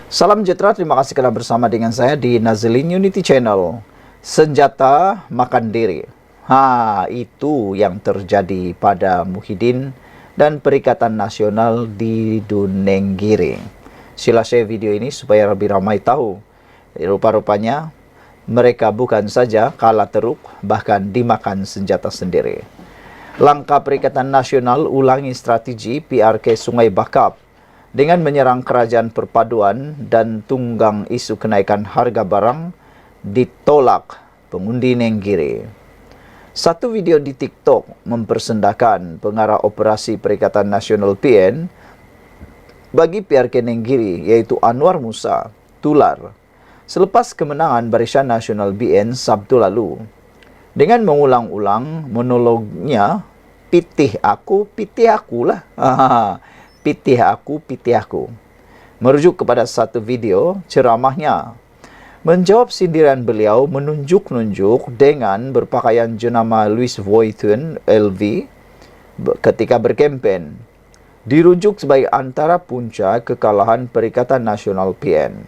Salam sejahtera, terima kasih kerana bersama dengan saya di Nazlin Unity Channel. Senjata makan diri. Itu yang terjadi pada Muhyiddin dan Perikatan Nasional di Dunenggiri. Sila share video ini supaya lebih ramai tahu. Rupa-rupanya mereka bukan saja kalah teruk, bahkan dimakan senjata sendiri. Langkah Perikatan Nasional ulangi strategi PRK Sungai Bakap dengan menyerang kerajaan perpaduan dan tunggang isu kenaikan harga barang ditolak pengundi Nenggiri. Satu video di TikTok mempersendahkan pengarah operasi Perikatan Nasional PN bagi PRK Nenggiri, iaitu Anwar Musa, tular selepas kemenangan Barisan Nasional BN Sabtu lalu. Dengan mengulang-ulang monolognya, pitih aku lah. Pitih aku. Merujuk kepada satu video ceramahnya. Menjawab sindiran beliau menunjuk-nunjuk dengan berpakaian jenama Louis Vuitton LV ketika berkempen. Dirujuk sebagai antara punca kekalahan Perikatan Nasional PN.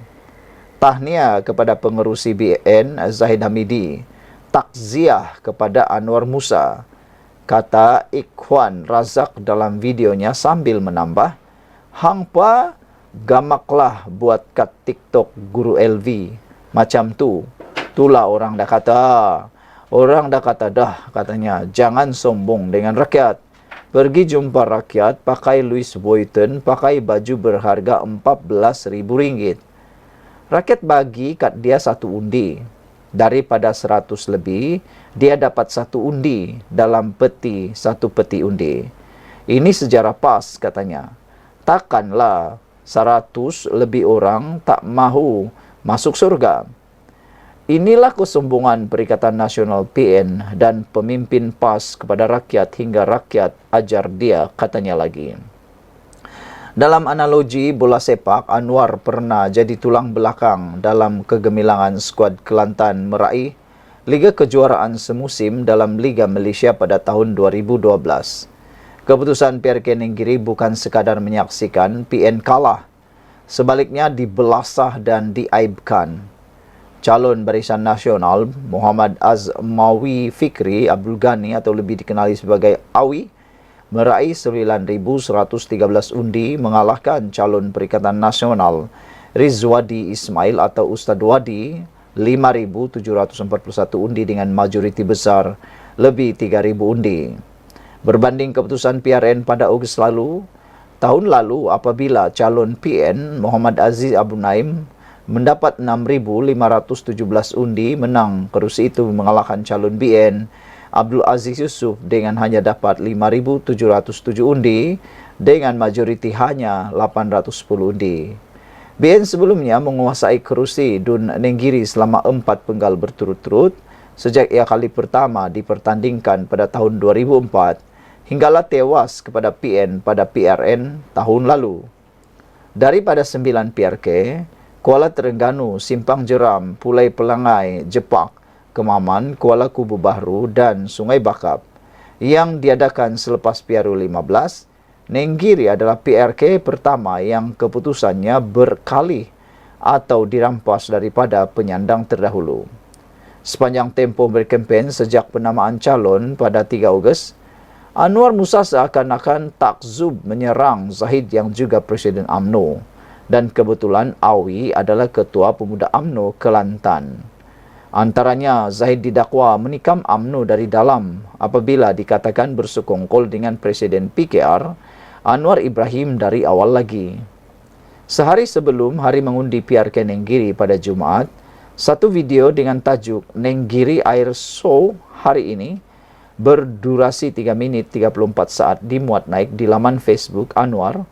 Tahniah kepada pengerusi BN Zahid Hamidi. Takziah kepada Anwar Musa, kata Ikhwan Razak dalam videonya sambil menambah, hangpa gamaklah buat kat TikTok guru LV. Macam tu. Itulah orang dah kata. Orang dah kata dah, katanya, jangan sombong dengan rakyat. Pergi jumpa rakyat, pakai Louis Vuitton, pakai baju berharga RM14,000. Rakyat bagi kat dia satu undi. Daripada 100 lebih, dia dapat satu undi dalam satu peti undi. Ini sejarah pas, katanya. Takkanlah 100 lebih orang tak mahu masuk surga. Inilah kesombongan Perikatan Nasional PN dan pemimpin PAS kepada rakyat hingga rakyat ajar dia, katanya lagi. Dalam analogi bola sepak, Anwar pernah jadi tulang belakang dalam kegemilangan skuad Kelantan meraih Liga Kejuaraan semusim dalam Liga Malaysia pada tahun 2012. Keputusan PRK Nenggiri bukan sekadar menyaksikan PN kalah, sebaliknya dibelasah dan diaibkan. Calon Barisan Nasional Muhammad Azmawi Fikri Abdul Ghani atau lebih dikenali sebagai Awi meraih 9,113 undi mengalahkan calon Perikatan Nasional Rizwadi Ismail atau Ustaz Wadi 5,741 undi dengan majoriti besar lebih 3,000 undi. Berbanding keputusan PRN pada Ogos lalu, tahun lalu apabila calon PN Muhammad Aziz Abu Naim mendapat 6,517 undi menang, kerusi itu mengalahkan calon BN Abdul Aziz Yusuf dengan hanya dapat 5,707 undi dengan majoriti hanya 810 undi. BN sebelumnya menguasai kerusi Dunenggiri selama 4 penggal berturut-turut sejak ia kali pertama dipertandingkan pada tahun 2004 hinggalah tewas kepada PN pada PRN tahun lalu. Daripada 9 PRK, Kuala Terengganu, Simpang Jeram, Pulai Pelangai, Jepak, Kemaman, Kuala Kubu Bahru dan Sungai Bakap yang diadakan selepas PRU 15, Nenggiri adalah PRK pertama yang keputusannya berkalih atau dirampas daripada penyandang terdahulu. Sepanjang tempoh berkempen sejak penamaan calon pada 3 Ogos, Anwar Musa seakan-akan takzub menyerang Zahid yang juga Presiden UMNO dan kebetulan Awi adalah Ketua Pemuda UMNO Kelantan. Antaranya, Zahid didakwa menikam UMNO dari dalam apabila dikatakan bersekongkol dengan Presiden PKR Anwar Ibrahim dari awal lagi. Sehari sebelum hari mengundi PRK Nenggiri pada Jumaat, satu video dengan tajuk Nenggiri Air Show hari ini berdurasi 3 minit 34 saat dimuat naik di laman Facebook Anwar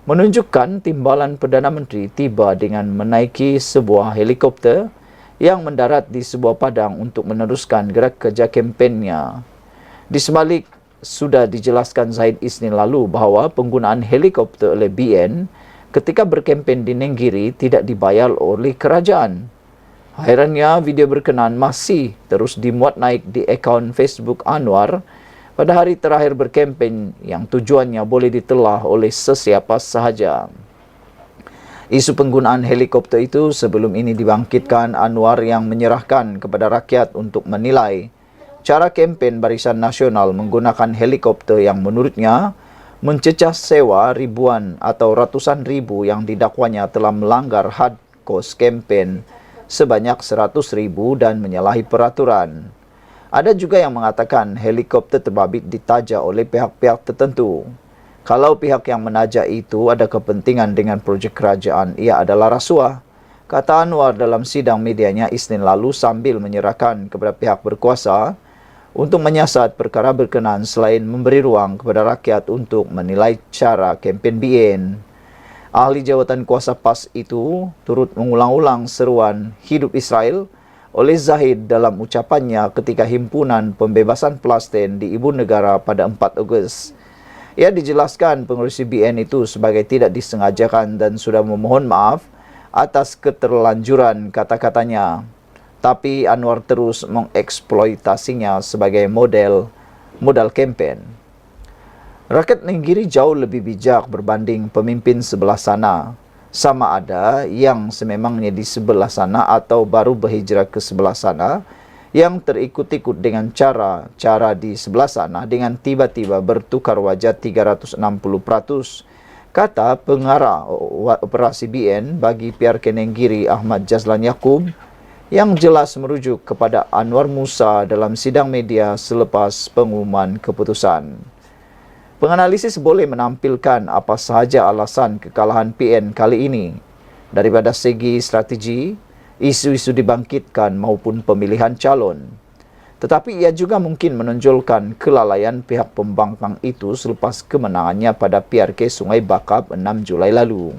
menunjukkan timbalan Perdana Menteri tiba dengan menaiki sebuah helikopter yang mendarat di sebuah padang untuk meneruskan gerak kerja kempennya. Di sebalik, sudah dijelaskan Zahid Isnin lalu bahawa penggunaan helikopter oleh BN ketika berkempen di Nenggiri tidak dibayar oleh kerajaan. Hairannya, video berkenaan masih terus dimuat naik di akaun Facebook Anwar pada hari terakhir berkempen yang tujuannya boleh ditelah oleh sesiapa sahaja. Isu penggunaan helikopter itu sebelum ini dibangkitkan Anwar yang menyerahkan kepada rakyat untuk menilai cara kempen Barisan Nasional menggunakan helikopter yang menurutnya mencecah sewa ribuan atau ratusan ribu yang didakwanya telah melanggar had kos kempen sebanyak 100.000 dan menyalahi peraturan. Ada juga yang mengatakan helikopter terbabit ditaja oleh pihak-pihak tertentu. Kalau pihak yang menajak itu ada kepentingan dengan projek kerajaan, ia adalah rasuah, kata Anwar dalam sidang medianya Isnin lalu sambil menyerahkan kepada pihak berkuasa untuk menyiasat perkara berkenaan selain memberi ruang kepada rakyat untuk menilai cara kempen BN. Ahli jawatan kuasa PAS itu turut mengulang-ulang seruan hidup Israel oleh Zahid dalam ucapannya ketika himpunan pembebasan Palestin di Ibu Negara pada 4 Ogos. Ia dijelaskan pengurusi BN itu sebagai tidak disengajakan dan sudah memohon maaf atas keterlanjuran kata-katanya. Tapi Anwar terus mengeksploitasinya sebagai modal kempen. Rakyat Nenggiri jauh lebih bijak berbanding pemimpin sebelah sana. Sama ada yang sememangnya di sebelah sana atau baru berhijrah ke sebelah sana, yang terikut-ikut dengan cara di sebelah sana dengan tiba-tiba bertukar wajah 360%, kata pengarah operasi BN bagi PRK Nenggiri Ahmad Jazlan Yaqub, yang jelas merujuk kepada Anwar Musa dalam sidang media selepas pengumuman keputusan. Penganalisis boleh menampilkan apa sahaja alasan kekalahan PN kali ini, daripada segi strategi, isu-isu dibangkitkan maupun pemilihan calon. Tetapi ia juga mungkin menonjolkan kelalaian pihak pembangkang itu selepas kemenangannya pada PRK Sungai Bakap 6 Julai lalu.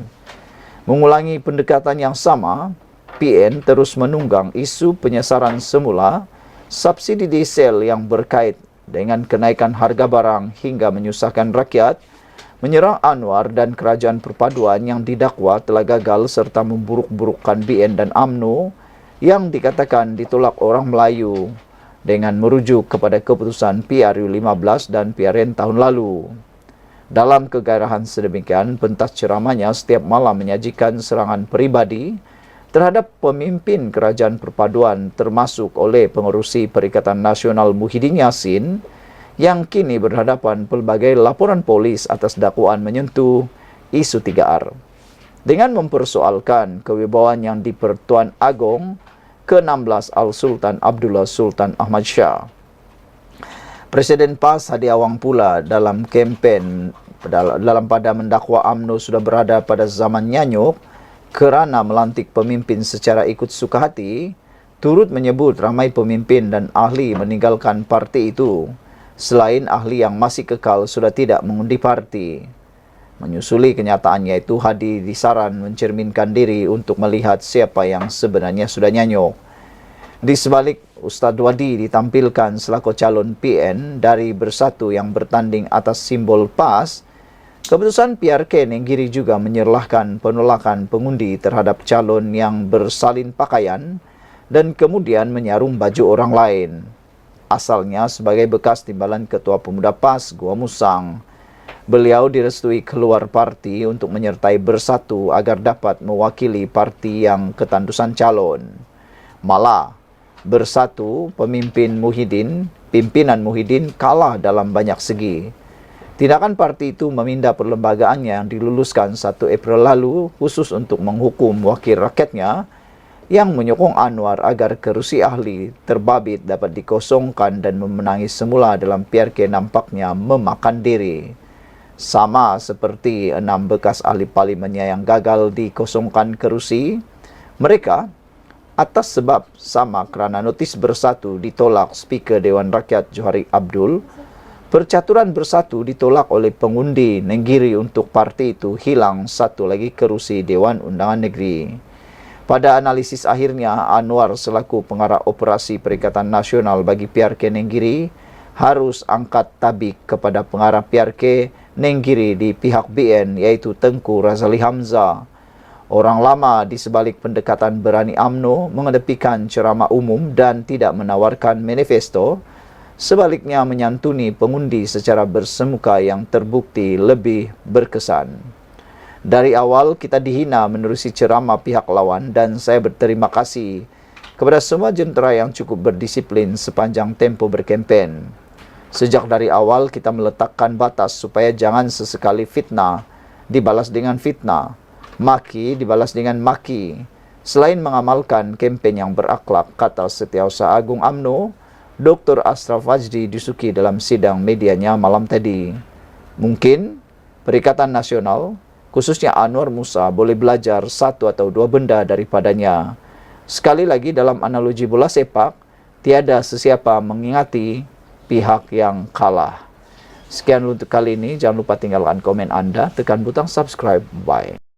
Mengulangi pendekatan yang sama, PN terus menunggang isu penyesaran semula subsidi diesel yang berkait dengan kenaikan harga barang hingga menyusahkan rakyat, menyerang Anwar dan kerajaan perpaduan yang didakwa telah gagal serta memburuk-burukkan BN dan UMNO yang dikatakan ditolak orang Melayu dengan merujuk kepada keputusan PRU 15 dan PRN tahun lalu. Dalam kegairahan sedemikian, pentas ceramahnya setiap malam menyajikan serangan peribadi terhadap pemimpin kerajaan perpaduan termasuk oleh pengerusi Perikatan Nasional Muhyiddin Yassin yang kini berhadapan pelbagai laporan polis atas dakwaan menyentuh isu 3R. Dengan mempersoalkan kewibawaan yang di-Pertuan Agong ke-16 Al-Sultan Abdullah Sultan Ahmad Shah. Presiden PAS Hadi Awang pula dalam kempen pada mendakwa UMNO sudah berada pada zaman nyanyuk kerana melantik pemimpin secara ikut suka hati, turut menyebut ramai pemimpin dan ahli meninggalkan parti itu, selain ahli yang masih kekal sudah tidak mengundi parti. Menyusuli kenyataannya itu, Hadi disaran mencerminkan diri untuk melihat siapa yang sebenarnya sudah nyanyuk. Di sebalik Ustadz Wadi ditampilkan selaku calon PN dari Bersatu yang bertanding atas simbol PAS, keputusan PRK Nenggiri juga menyerlahkan penolakan pengundi terhadap calon yang bersalin pakaian dan kemudian menyarum baju orang lain. Asalnya sebagai bekas timbalan Ketua Pemuda PAS Gua Musang, beliau direstui keluar parti untuk menyertai Bersatu agar dapat mewakili parti yang ketandusan calon. Malah, Bersatu pimpinan Muhyiddin kalah dalam banyak segi. Tindakan parti itu memindah perlembagaannya yang diluluskan 1 April lalu khusus untuk menghukum wakil rakyatnya yang menyokong Anwar agar kerusi ahli terbabit dapat dikosongkan dan memenangi semula dalam PRK nampaknya memakan diri. Sama seperti 6 bekas ahli parlimennya yang gagal dikosongkan kerusi, mereka atas sebab sama kerana notis Bersatu ditolak Speaker Dewan Rakyat Johari Abdul, percaturan Bersatu ditolak oleh pengundi Nenggiri untuk parti itu hilang satu lagi kerusi Dewan Undangan Negeri. Pada analisis akhirnya, Anwar selaku pengarah operasi Perikatan Nasional bagi PRK Nenggiri harus angkat tabik kepada pengarah PRK Nenggiri di pihak BN iaitu Tengku Razali Hamzah. Orang lama di sebalik pendekatan berani UMNO mengedepikan ceramah umum dan tidak menawarkan manifesto, sebaliknya menyantuni pengundi secara bersemuka yang terbukti lebih berkesan. Dari awal kita dihina menerusi ceramah pihak lawan dan saya berterima kasih kepada semua jentera yang cukup berdisiplin sepanjang tempo berkempen. Sejak dari awal kita meletakkan batas supaya jangan sesekali fitnah dibalas dengan fitnah, maki dibalas dengan maki. Selain mengamalkan kempen yang berakhlak, kata Setiausaha Agung UMNO, Dr. Ashraf Wajdi Disuki dalam sidang medianya malam tadi. Mungkin Perikatan Nasional, khususnya Anwar Musa, boleh belajar satu atau dua benda daripadanya. Sekali lagi dalam analogi bola sepak, tiada sesiapa mengingati pihak yang kalah. Sekian untuk kali ini, jangan lupa tinggalkan komen Anda, tekan butang subscribe, bye.